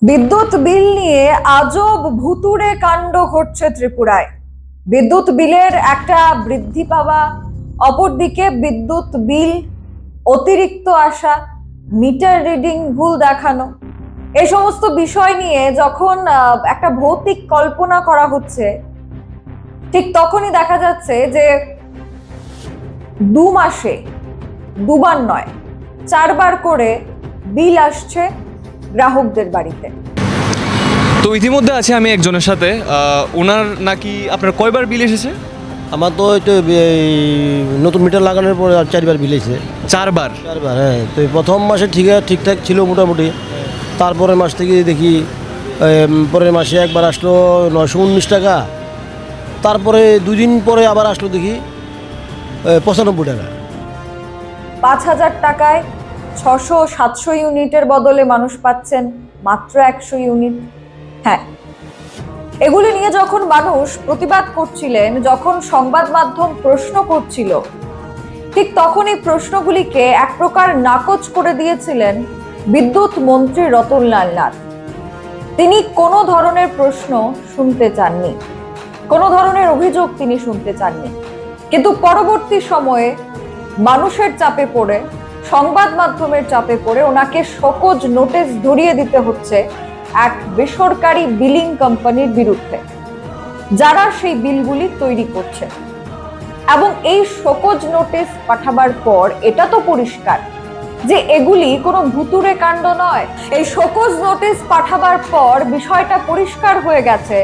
বিদ্যুৎ বিল নিয়ে আজব ভুতুড়ে কাণ্ড ঘটছে ত্রিপুরায়। বিদ্যুৎ বিলের একটা বৃদ্ধি পাওয়া, অপরদিকে বিদ্যুৎ বিল অতিরিক্ত আসা, মিটার রিডিং ভুল দেখানো, এই সমস্ত বিষয় নিয়ে যখন একটা ভৌতিক কল্পনা করা হচ্ছে, ঠিক তখনই দেখা যাচ্ছে যে 2 মাসে দুবার নয় 4 বার করে বিল আসছে গ্রাহকদের বাড়িতে। তো ইতিমধ্যে আছে আমি একজনের সাথে, ওনার নাকি আপনার কয়বার বিল এসেছে? আমার তো নতুন মিটার লাগানোর পরে আর 4 বার বিল এসেছে। 4 বার? 4 বার, হ্যাঁ। তো প্রথম মাসে ঠিকঠাক ছিল মোটামুটি, তারপরের মাস থেকে দেখি পরের মাসে একবার আসলো 919 টাকা, তারপরে 2 দিন পরে আবার আসলো দেখি 95 টাকা। 5,000 টাকায় 600-700 ইউনিটের বদলে মানুষ পাচ্ছেন মাত্র 100 ইউনিট। হ্যাঁ, এগুলি নিয়ে যখন মানুষ প্রতিবাদ করছিলেন, যখন সংবাদ মাধ্যম প্রশ্ন করছিল, ঠিক তখন এই প্রশ্নগুলিকে এক প্রকার নাকচ করে দিয়েছিলেন বিদ্যুৎ মন্ত্রী রতনলাল নাথ। তিনি কোনো ধরনের প্রশ্ন শুনতে চাননি, কোনো ধরনের অভিযোগ তিনি শুনতে চাননি। কিন্তু পরবর্তী সময়ে মানুষের চাপে পড়ে, সংবাদ মাধ্যমের চাপে পড়ে ওনাকে শোকজ নোটিশ ধরিয়ে দিতে হচ্ছে এক বেসরকারি বিলিং কোম্পানির বিরুদ্ধে, যারা সেই বিলগুলি তৈরি করছে। এবং এই শোকজ নোটিশ পাঠাবার পর এটা তো পরিষ্কার যে এগুলি কোনো ভুতুড়ে কাণ্ড নয়। এই শোকজ নোটিশ পাঠাবার পর বিষয়টা পরিষ্কার হয়ে গেছে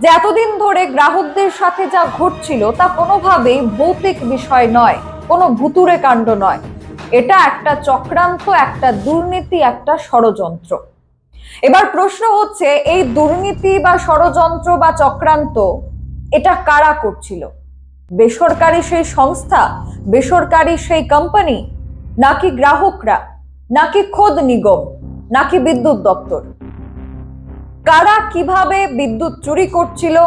যে এতদিন ধরে গ্রাহকদের সাথে যা ঘটছিল তা কোনোভাবেই ভৌতিক বিষয় নয়, কোনো ভুতুড়ে কাণ্ড নয়। এটা একটা চক্রান্ত, একটা দুর্নীতি, একটা ষড়যন্ত্র। এবার প্রশ্ন হচ্ছে, এই দুর্নীতি বা ষড়যন্ত্র বা চক্রান্ত এটা কারা করছিল? বেসরকারি সেই সংস্থা, বেসরকারি সেই কোম্পানি, নাকি গ্রাহকরা, নাকি খোদ নিগম, নাকি বিদ্যুৎ দপ্তর? কারা কিভাবে বিদ্যুৎ চুরি করছিল,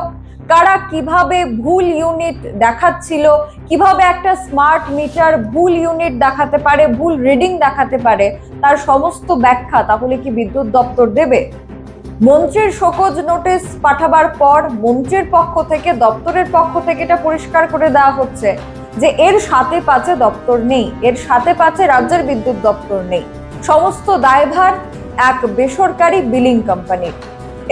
কারা কিভাবে ভুল ইউনিট দেখাচ্ছিল, কিভাবে একটা স্মার্ট মিটার ভুল ইউনিট দেখাতে পারে, ভুল রিডিং দেখাতে পারে, তার সমস্ত ব্যাখ্যা তাহলে কি বিদ্যুৎ দপ্তর দেবে? মন্ত্রীর শোকজ নোটিশ পাঠাবার পর মন্ত্রীর পক্ষ থেকে, দপ্তরের পক্ষ থেকে এটা পরিষ্কার করে দেওয়া হচ্ছে যে এর সাথে পাচ্ছে দপ্তর নেই, এর সাথে পাচ্ছে রাজ্যের বিদ্যুৎ দপ্তর নেই, সমস্ত দায়ভার এক বেসরকারি বিলিং কোম্পানির।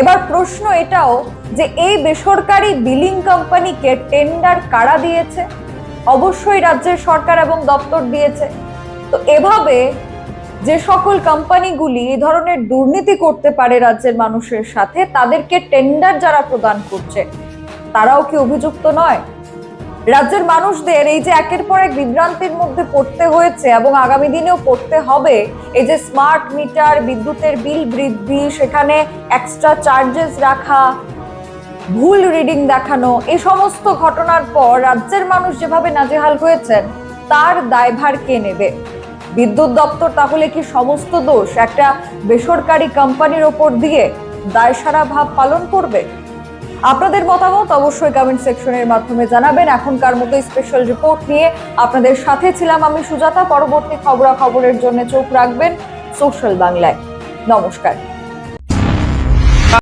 এবার প্রশ্ন এটাও যে এই বেসরকারি বিলিং কোম্পানিকে টেন্ডার কারা দিয়েছে? অবশ্যই রাজ্যের সরকার এবং দপ্তর দিয়েছে। তো এভাবে যে সকল কোম্পানিগুলি এই ধরনের দুর্নীতি করতে পারে রাজ্যের মানুষের সাথে, তাদেরকে টেন্ডার যারা প্রদান করছে তারাও কি অভিযুক্ত নয়? রাজ্যের মানুষদের এই যে একের পর এক বিভ্রান্তির মধ্যে পড়তে হয়েছে এবং আগামী দিনেও পড়তে হবে, এই যে স্মার্ট মিটার, বিদ্যুতের বিল বৃদ্ধি, সেখানে এক্সট্রা চার্জেস রাখা, ভুল রিডিং দেখানো, এই সমস্ত ঘটনার পর রাজ্যের মানুষ যেভাবে নাজেহাল হয়েছেন, তার দায়ভার কে নেবে? বিদ্যুৎ দপ্তর তাহলে কি সমস্ত দোষ একটা বেসরকারি কোম্পানির ওপর দিয়ে দায়সারা ভাব পালন করবে? আপনাদের মতামত অবশ্যই কমেন্ট সেকশনের মাধ্যমে জানাবেন। এখনকার মতো স্পেশাল রিপোর্ট নিয়ে আপনাদের সাথে ছিলাম আমি সুজাতা। পরবর্তী খবরাখবরের জন্য চোখ রাখবেন সোশ্যাল বাংলায়। নমস্কার।